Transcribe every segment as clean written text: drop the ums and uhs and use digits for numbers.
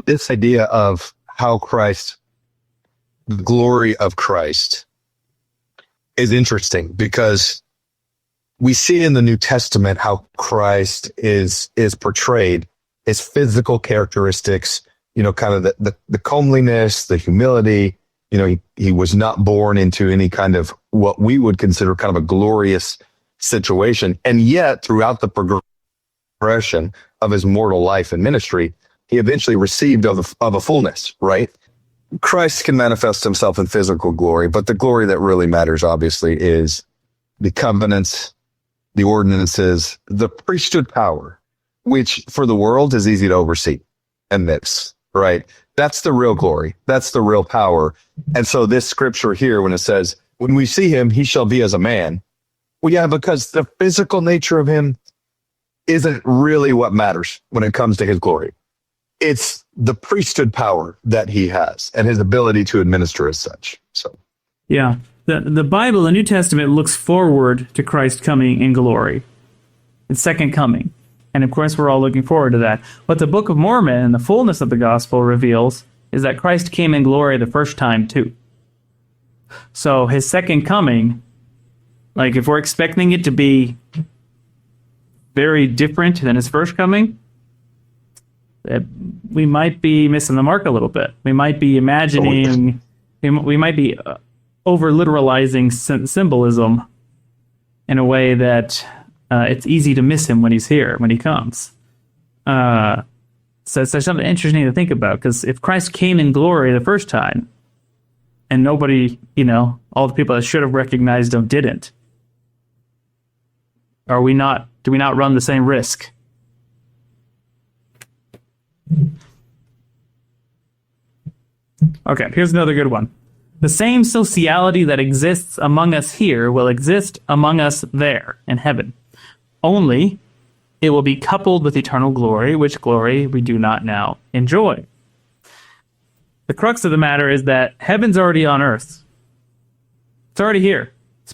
this idea of how Christ, the glory of Christ, is interesting because we see in the New Testament how Christ is portrayed, his physical characteristics, kind of the comeliness, the humility. He was not born into any kind of what we would consider kind of a glorious situation. And yet, throughout the progression of his mortal life and ministry, he eventually received of a fullness, right? Christ can manifest himself in physical glory, but the glory that really matters, obviously, is the covenants, the ordinances, the priesthood power, which for the world is easy to oversee and miss, right? That's the real glory. That's the real power. And so this scripture here, when it says, when we see him, he shall be as a man. Well, yeah, because the physical nature of him isn't really what matters when it comes to his glory. It's the priesthood power that he has and his ability to administer as such. So, yeah, the Bible, the New Testament, looks forward to Christ coming in glory, his second coming. And of course, we're all looking forward to that. What the Book of Mormon and the fullness of the gospel reveals is that Christ came in glory the first time too. So his second coming, like if we're expecting it to be very different than his first coming, we might be missing the mark a little bit. We might be imagining, we might be over-literalizing symbolism in a way that it's easy to miss him when he's here, when he comes. So it's something interesting to think about, because if Christ came in glory the first time, and nobody, all the people that should have recognized him didn't, do we not run the same risk? Okay, here's another good one. The same sociality that exists among us here will exist among us there in heaven. Only it will be coupled with eternal glory, which glory we do not now enjoy. The crux of the matter is that heaven's already on earth. It's already here.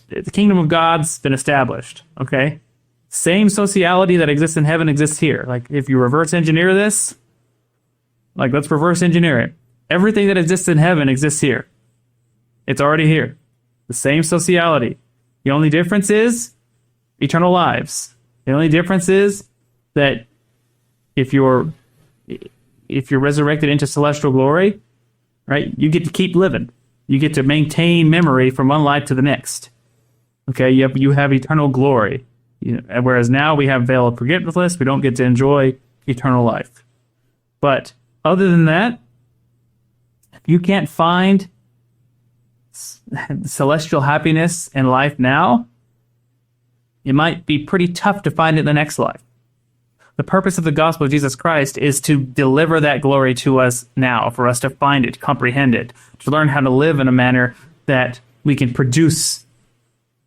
The kingdom of God's been established, okay? Same sociality that exists in heaven exists here. Like, if you reverse engineer this, let's reverse engineer it. Everything that exists in heaven exists here. It's already here. The same sociality. The only difference is eternal lives. The only difference is that if you're resurrected into celestial glory, right, you get to keep living. You get to maintain memory from one life to the next. Okay, you have eternal glory. Whereas now we have veil of forgetfulness, we don't get to enjoy eternal life. But other than that, if you can't find celestial happiness in life now, it might be pretty tough to find it in the next life. The purpose of the gospel of Jesus Christ is to deliver that glory to us now, for us to find it, comprehend it, to learn how to live in a manner that we can produce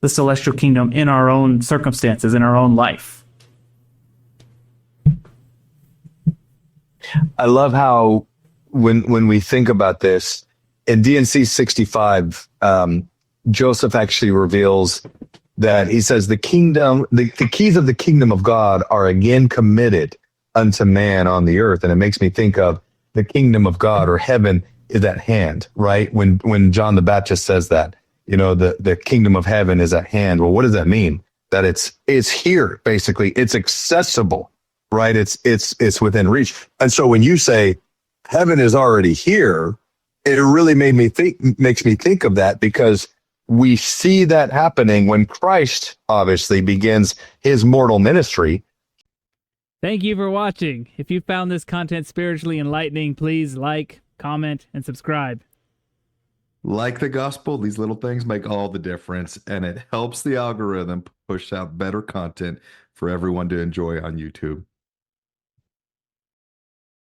the celestial kingdom in our own circumstances, in our own life. I love how when we think about this, in DNC 65, Joseph actually reveals that he says the keys of the kingdom of God are again committed unto man on the earth. And it makes me think of the kingdom of God, or heaven, is at hand, right? When John the Baptist says that, the kingdom of heaven is at hand. Well, what does that mean? That it's here, basically. It's accessible, right? It's within reach. And so when you say heaven is already here, it really makes me think of that, because we see that happening when Christ obviously begins his mortal ministry. Thank you for watching. If you found this content spiritually enlightening, please like, comment, and subscribe. Like the gospel, these little things make all the difference, and it helps the algorithm push out better content for everyone to enjoy on YouTube.